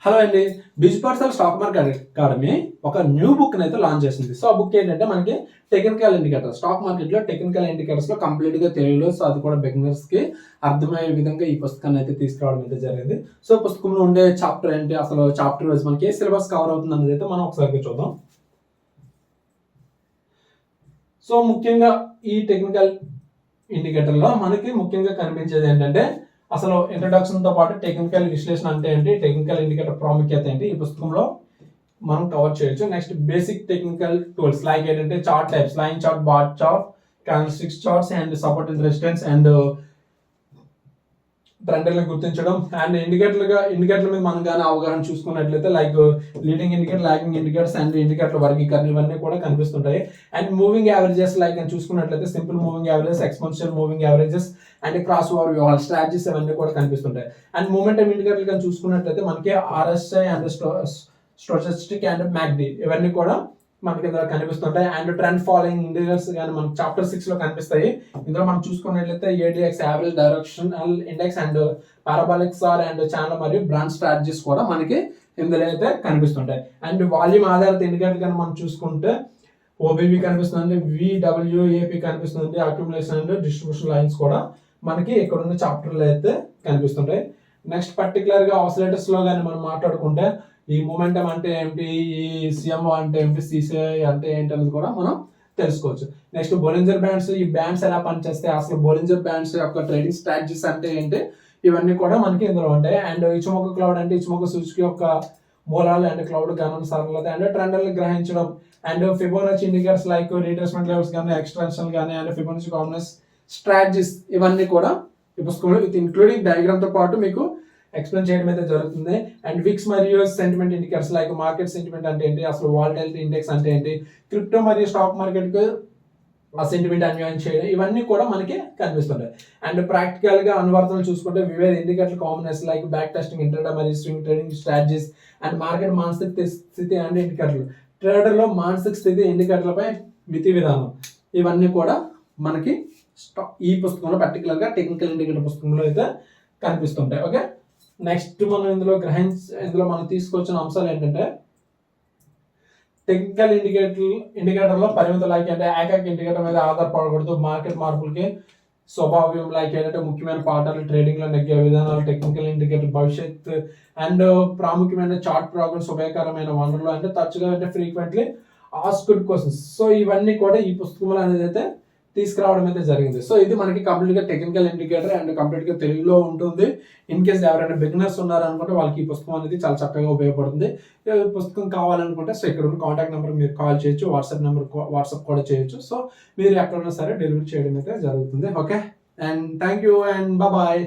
Hello అండి. బిజ్పర్సల్ stock market academy ఒక new బుక్ని అయితే లాంచ్ చేసింది. సో ఆ బుక్ ఏంటంటే మనకి టెక్నికల్ ఇండికేటర్, స్టాక్ మార్కెట్లో టెక్నికల్ ఇండికేటర్స్లో కంప్లీట్గా తెలుగులో, సో అది కూడా బిగినర్స్కి అర్థమయ్యే విధంగా ఈ పుస్తకాన్ని అయితే తీసుకురావడం అయితే జరిగింది. సో పుస్తకంలో ఉండే చాప్టర్ ఏంటి, అసలు చాప్టర్ వైజ్ మనకి ఏ సిలబస్ కవర్ అవుతుంది అనేది అయితే మనం ఒకసారి చూద్దాం. సో ముఖ్యంగా ఈ టెక్నికల్ ఇండికేటర్లో మనకి ముఖ్యంగా కనిపించేది ఏంటంటే అసలు ఇంట్రడక్షన్ తో పాటు టెక్నికల్ విశ్లేషణ అంటే ఏంటి, టెక్నికల్ ఇండికేటర్ ప్రాముఖ్యత ఏంటి, ఈ పుస్తకంలో మనం కవర్ చేయొచ్చు. Next basic technical tools like ఏంటంటే chart types, line chart, bar chart, candlesticks charts and support and resistance and ట్రెండ్లను గుర్తించడం అండ్ ఇండికేటర్ల మీద మనం కానీ అవగాహన చూసుకున్నట్లయితే like leading indicator, lagging indicators and ఇండికేటర్ల వర్గీకరణ ఇవన్నీ కూడా కనిపిస్తుంటాయి. అండ్ మూవింగ్ యావరేజెస్ లైక్ అని చూసుకున్నట్లయితే simple moving averages, exponential moving averages and cross over వ్యూహాలు, స్ట్రాటజీస్ ఇవన్నీ కూడా కనిపిస్తుంటాయి. అండ్ మూమెంటం ఇండికేటర్లు కానీ చూసుకున్నట్లయితే మనకి ఆర్ఎస్ఐ అండ్ స్టోచస్టిక్ అండ్ మ్యాక్డీ ఇవన్నీ కూడా మనకి ఇందులో కనిపిస్తుంటాయి. అండ్ ట్రెండ్ ఫాలోయింగ్ ఇండికేటర్స్ కానీ మనకి చాప్టర్ 6 లో కనిపిస్తాయి. ఇందులో మనం చూసుకున్నట్లయితే ADX, average directional index and parabolic sir and channel మరియు బ్రాండ్ స్ట్రాటజీస్ కూడా మనకి ఇందులో అయితే కనిపిస్తుంటాయి. అండ్ వాల్యూమ్ ఆధారిత ఇండికేటర్ కానీ మనం చూసుకుంటే ఓబీబీ కనిపిస్తుంది, విడబ్ల్యూఏపీ కనిపిస్తుంది, అక్యుములేషన్ అండ్ డిస్ట్రిబ్యూషన్ లైన్స్ కూడా మనకి ఇక్కడ ఉన్న చాప్టర్లు అయితే కనిపిస్తుంటాయి. నెక్స్ట్ పర్టికులర్ గా ఆసిలేటర్స్ లో కానీ మనం మాట్లాడుకుంటే ఈ మూమెంటం అంటే ఏంటి, ఈ సిఎంఓ అంటే ఏంటి, సిసిఐ అంటే ఏంటి అనేది కూడా మనం తెలుసుకోవచ్చు. నెక్స్ట్ బోలింజర్ బ్యాండ్స్, ఈ బ్యాండ్స్ ఎలా పనిచేస్తాయి, అసలు బోలింజర్ బ్యాండ్స్ యొక్క ట్రేడింగ్ స్ట్రాటజీస్ అంటే ఏంటి, ఇవన్నీ కూడా మనకి ఇందులో ఉంటాయి. అండ్ ఇచుమొక క్లౌడ్ అంటే ఇచుమొక సూచిక యొక్క మూలాలు అండ్ క్లౌడ్ గణన సరళత అండ్ ట్రెండ్లను గ్రహించడం and Fibonacci indicators like retracement levels కానీ, ఎక్స్టెన్షన్ కానీ అండ్ ఫిబోనచీ కాంబినెన్స్ స్ట్రాటజీస్ ఇవన్నీ కూడా ఈ పుస్తకంలో విత్ ఇంక్లూడింగ్ డయాగ్రామ్ తో పాటు మీకు ఎక్స్ప్లెయిన్ చేయడం అయితే జరుగుతుంది. అండ్ విక్స్ మరియు sentiment indicators like market sentiment అంటే ఏంటి, అసలు వాలటిలిటీ ఇండెక్స్ అంటే ఏంటి, క్రిప్టో మరియు స్టాక్ మార్కెట్ కు ఆ సెంటిమెంట్ అన్వయం చేయడం ఇవన్నీ కూడా మనకి కనిపిస్తుంటాయి. అండ్ ప్రాక్టికల్ గా అనువర్తనలు చూసుకుంటే వివిధ indicator combination like back testing, intraday మరియు swing trading strategies and market మానసిక స్థితి అండ్ ఇండికేటర్లు, ట్రేడర్ లో మానసిక స్థితి, ఇండికేటర్లపై మితి విధానం ఇవన్నీ కూడా మనకి ఈ పుస్తకంలో పర్టికులర్ గా టెక్నికల్ ఇండికేటర్ పుస్తకంలో అయితే కనిపిస్తుంటాయి. ఓకే, నెక్స్ట్ మనం ఇందులో మనం తీసుకొచ్చిన అంశాలు ఏంటంటే టెక్నికల్ ఇండికేటర్లో పరిమిత లైక్ అంటే ఏకైక ఇండికేటర్ మీద ఆధారపడకూడదు, మార్కెట్ మార్పులకి స్వభావ్యం లైక్ ఏంటంటే ముఖ్యమైన పాఠాలు, ట్రేడింగ్ లో నెగ్గే విధానాలు, టెక్నికల్ ఇండికేటర్ భవిష్యత్ అండ్ ప్రాముఖ్యమైన చార్ట్ ప్రోగ్రామ్స్, ఉపయోగకరమైన వనరులు అంటే తరచుగా అంటే ఫ్రీక్వెంట్లీ ఆస్క్డ్ క్వశ్చన్స్. సో ఇవన్నీ కూడా ఈ పుస్తకంలో అనేది అయితే తీసుకురావడం అయితే జరిగింది. సో ఇది మనకి కంప్లీట్ గా టెక్నికల్ ఇండికేటర్ అండ్ కంప్లీట్ గా తెలుగులో ఉంటుంది. ఇన్ కేస్ ఎవరైనా బిగినర్స్ ఉన్నారనుకుంటే వాళ్ళకి ఈ పుస్తకం అనేది చాలా చక్కగా ఉపయోగపడుతుంది. పుస్తకం కావాలనుకుంటే సో ఇక్కడ ఉన్న కాంటాక్ట్ నెంబర్ మీరు కాల్ చేయొచ్చు, వాట్సాప్ కూడా చేయొచ్చు. సో మీరు ఎక్కడున్నా సరే డెలివరీ చేయడం అయితే జరుగుతుంది. Okay, and thank you and bye.